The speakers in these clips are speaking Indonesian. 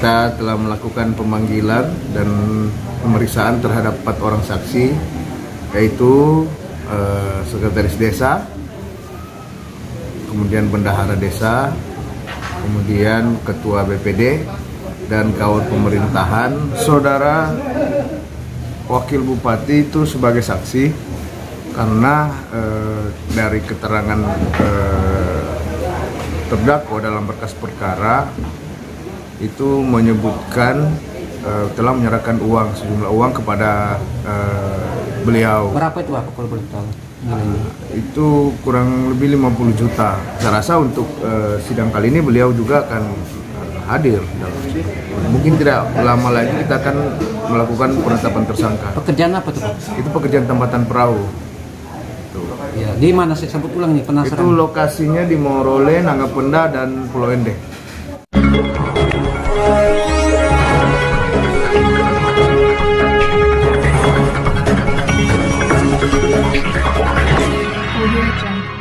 kita telah melakukan pemanggilan dan pemeriksaan terhadap 4 orang saksi, yaitu sekretaris desa, kemudian bendahara desa, kemudian ketua BPD dan kawat pemerintahan. Saudara Wakil Bupati itu sebagai saksi karena dari keterangan terdakwa dalam berkas perkara itu menyebutkan telah menyerahkan sejumlah uang kepada beliau. Berapa itu Pak kalau boleh tahu? Itu kurang lebih 50 juta. Saya rasa untuk sidang kali ini beliau juga akan hadir. Mungkin tidak lama lagi kita akan melakukan penetapan tersangka. Pekerjaan apa tuh Pak? Itu pekerjaan tambatan perahu. Ya, di mana sih? Sebut ulang nih, penasaran. Itu lokasinya di Morole, Nanggapenda, dan Pulau Ende.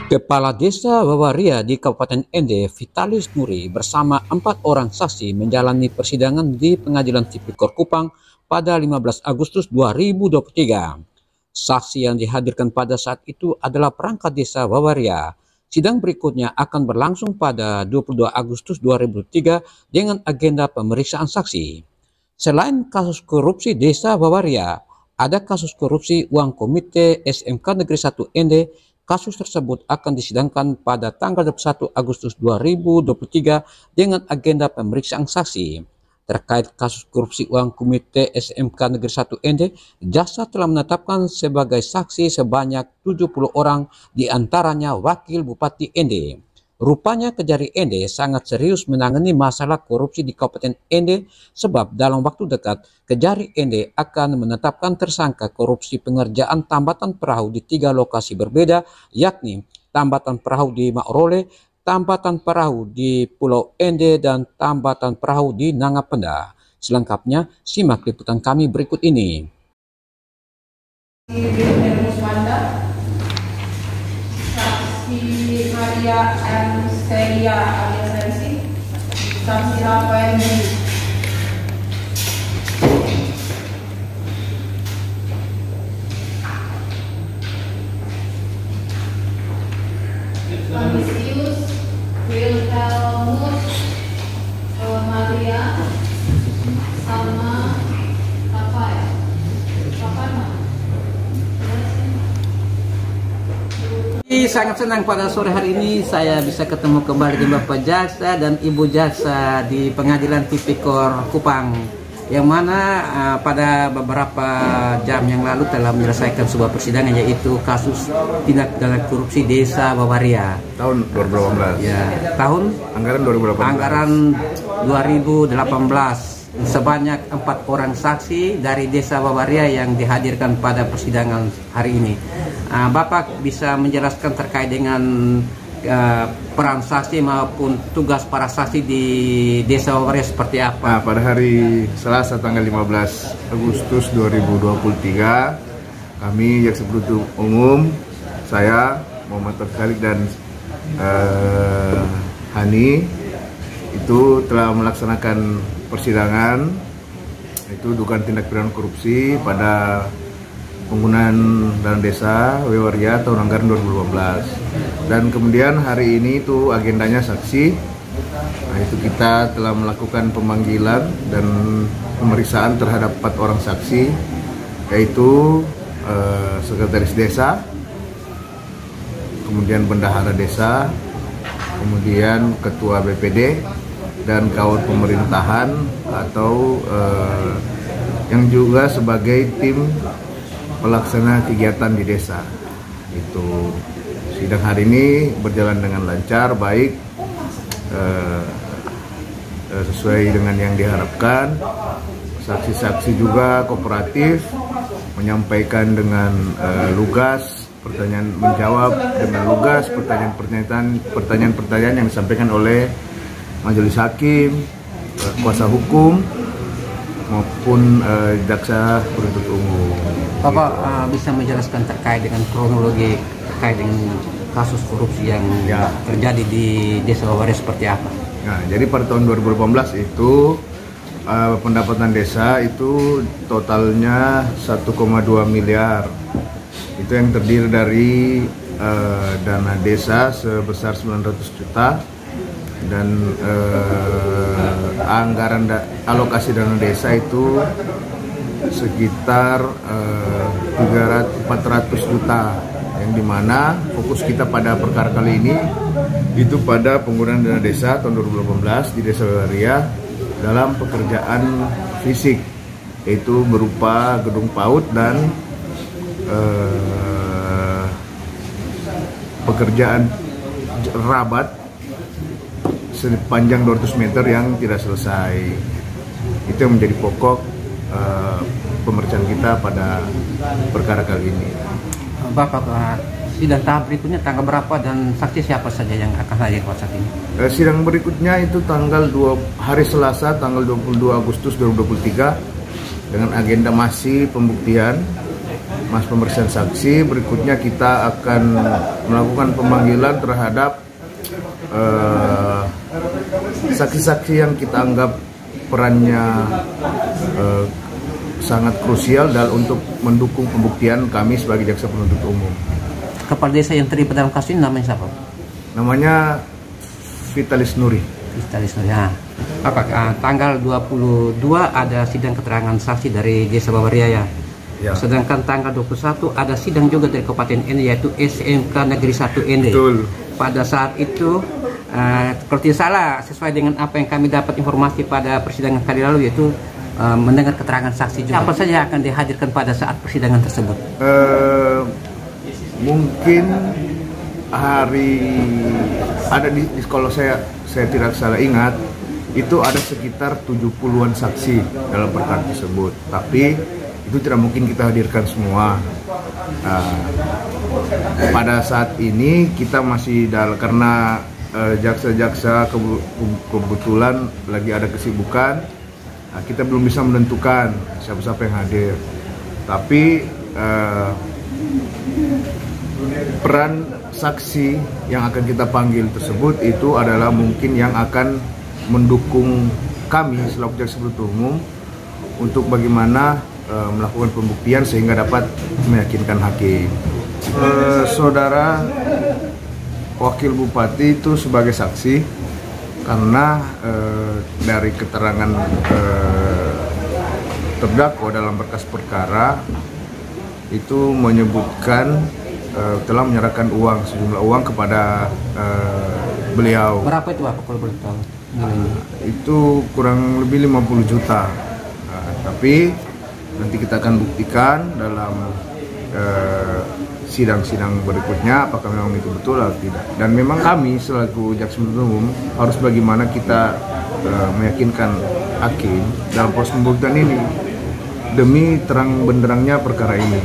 Kepala Desa Wawaria di Kabupaten Ende, Vitalis Nuri, bersama 4 orang saksi menjalani persidangan di Pengadilan Tipikor Kupang pada 15 Agustus 2023. Saksi yang dihadirkan pada saat itu adalah perangkat Desa Wawaria. Sidang berikutnya akan berlangsung pada 22 Agustus 2023 dengan agenda pemeriksaan saksi. Selain kasus korupsi Desa Wawaria, ada kasus korupsi uang Komite SMK Negeri 1 Ende. Kasus tersebut akan disidangkan pada tanggal 21 Agustus 2023 dengan agenda pemeriksaan saksi. Terkait kasus korupsi uang Komite SMK Negeri 1 Ende, jaksa telah menetapkan sebagai saksi sebanyak 70 orang, diantaranya Wakil Bupati Ende. Rupanya Kejari Ende sangat serius menangani masalah korupsi di Kabupaten Ende, sebab dalam waktu dekat Kejari Ende akan menetapkan tersangka korupsi pengerjaan tambatan perahu di 3 lokasi berbeda, yakni tambatan perahu di Makrole, tambatan perahu di Pulau Ende, dan tambatan perahu di Nanggapenda. Selengkapnya simak liputan kami berikut ini. Saksi Maria Ansteria alias Nancy, saksi Rafael Budi. Ambisius Wilhelmus Maria sama Rafael. Sangat senang pada sore hari ini saya bisa ketemu kembali dengan Bapak Jaksa dan Ibu Jaksa di Pengadilan Tipikor Kupang, yang mana pada beberapa jam yang lalu telah menyelesaikan sebuah persidangan, yaitu kasus tindak pidana korupsi Desa Wawaria Tahun 2018. ya, tahun Anggaran 2018. Anggaran 2018. Sebanyak 4 orang saksi dari Desa Wawaria yang dihadirkan pada persidangan hari ini. Bapak bisa menjelaskan terkait dengan peran saksi maupun tugas para saksi di Desa Wawaria seperti apa? Nah, pada hari Selasa tanggal 15 Agustus 2023, kami Jaksa Penuntut Umum, saya Muhammad Khalik dan Hani itu telah melaksanakan persidangan itu dugaan tindak pidana korupsi pada penggunaan dana desa Wawaria tahun anggaran 2018. Dan kemudian hari ini itu agendanya saksi. Nah, itu kita telah melakukan pemanggilan dan pemeriksaan terhadap 4 orang saksi, yaitu sekretaris desa, kemudian bendahara desa, kemudian ketua BPD dan kawat pemerintahan atau yang juga sebagai tim pelaksana kegiatan di desa. Itu sidang hari ini berjalan dengan lancar, baik, sesuai dengan yang diharapkan. Saksi-saksi juga kooperatif, menyampaikan dengan lugas, pertanyaan menjawab dengan lugas pertanyaan-pertanyaan yang disampaikan oleh majelis hakim, kuasa hukum maupun jaksa penuntut umum. Bapak bisa menjelaskan terkait dengan kronologi terkait dengan kasus korupsi yang terjadi di Desa Wawaria seperti apa? Nah, jadi pada tahun 2018 itu pendapatan desa itu totalnya 1,2 miliar. Itu yang terdiri dari dana desa sebesar 900 juta dan anggaran alokasi dana desa itu sekitar 400 juta, yang dimana fokus kita pada perkara kali ini itu pada penggunaan dana desa tahun 2018 di Desa Wewaria dalam pekerjaan fisik, yaitu berupa gedung PAUD dan pekerjaan rabat sepanjang 200 meter yang tidak selesai. Itu yang menjadi pokok pemeriksaan kita pada perkara kali ini. Bapak, sidang tahap berikutnya tanggal berapa dan saksi siapa saja yang akan hadir pada saat ini? Sidang berikutnya itu hari Selasa tanggal 22 Agustus 2023 dengan agenda masih pembuktian, pemeriksaan saksi. Berikutnya kita akan melakukan pemanggilan terhadap saksi-saksi yang kita anggap perannya sangat krusial untuk mendukung pembuktian kami sebagai jaksa penuntut umum. Kepala desa yang terlibat dalam kasus ini namanya siapa? Namanya Vitalis Nuri. Vitalis Nuri. Nah, tanggal 22 ada sidang keterangan saksi dari Desa Wewaria ya. Ya. Sedangkan tanggal 21 ada sidang juga dari Kabupaten Ende, yaitu SMK Negeri 1 Ende. Betul. Pada saat itu kalau tidak salah, sesuai dengan apa yang kami dapat informasi pada persidangan kali lalu, yaitu mendengar keterangan saksi juga. Apa saja akan dihadirkan pada saat persidangan tersebut? Mungkin ada kalau saya tidak salah ingat, itu ada sekitar 70-an saksi dalam perkara tersebut. Tapi itu tidak mungkin kita hadirkan semua. Pada saat ini kita masih karena jaksa-jaksa kebetulan lagi ada kesibukan, kita belum bisa menentukan siapa-siapa yang hadir. Tapi peran saksi yang akan kita panggil tersebut itu adalah mungkin yang akan mendukung kami selaku jaksa penuntut umum untuk bagaimana melakukan pembuktian sehingga dapat meyakinkan hakim. Saudara Wakil Bupati itu sebagai saksi karena dari keterangan terdakwa dalam berkas perkara itu menyebutkan telah menyerahkan sejumlah uang kepada beliau. Berapa itu Pak kalau boleh tahu? Itu kurang lebih 50 juta. Tapi nanti kita akan buktikan dalam sidang-sidang berikutnya apakah memang itu betul atau tidak. Dan memang kami selaku jaksa penuntut umum harus bagaimana kita meyakinkan hakim dalam proses pembuktian ini demi terang benderangnya perkara ini.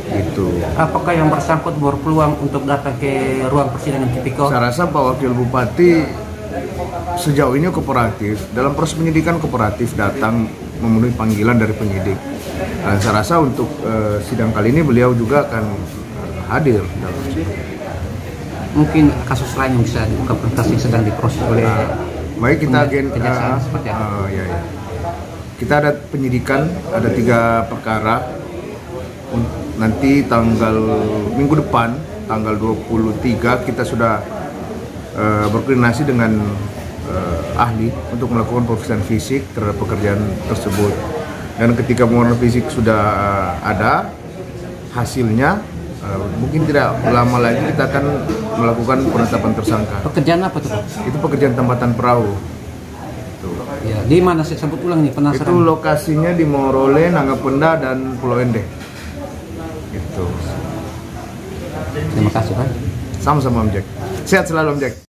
Gitu. Apakah yang bersangkut berpeluang untuk datang ke ruang persidangan tipikor? Saya rasa Pak Wakil Bupati sejauh ini kooperatif, dalam proses penyidikan kooperatif, datang memenuhi panggilan dari penyidik. Dan saya rasa untuk sidang kali ini beliau juga akan hadir dalam sidang. Mungkin kasus lain yang bisa diungkapkan, kasus yang sedang diproses oleh baik kita kejaksaan seperti apa? Ya. Kita ada penyidikan, ada 3 perkara. Nanti minggu depan tanggal 23 kita sudah berkoordinasi dengan ahli untuk melakukan pemeriksaan fisik terhadap pekerjaan tersebut. Dan ketika pemeriksaan fisik sudah ada hasilnya, mungkin tidak lama lagi kita akan melakukan penetapan tersangka. Pekerjaan apa tuh? Itu pekerjaan tambatan perahu. Ya, di mana saya sebut ulang nih, penasaran. Itu lokasinya di Morole, Nanggapenda, dan Pulau Ende. Gitu. Terima kasih Pak. Sama-sama Om Jack. Sehat selalu Om Jack.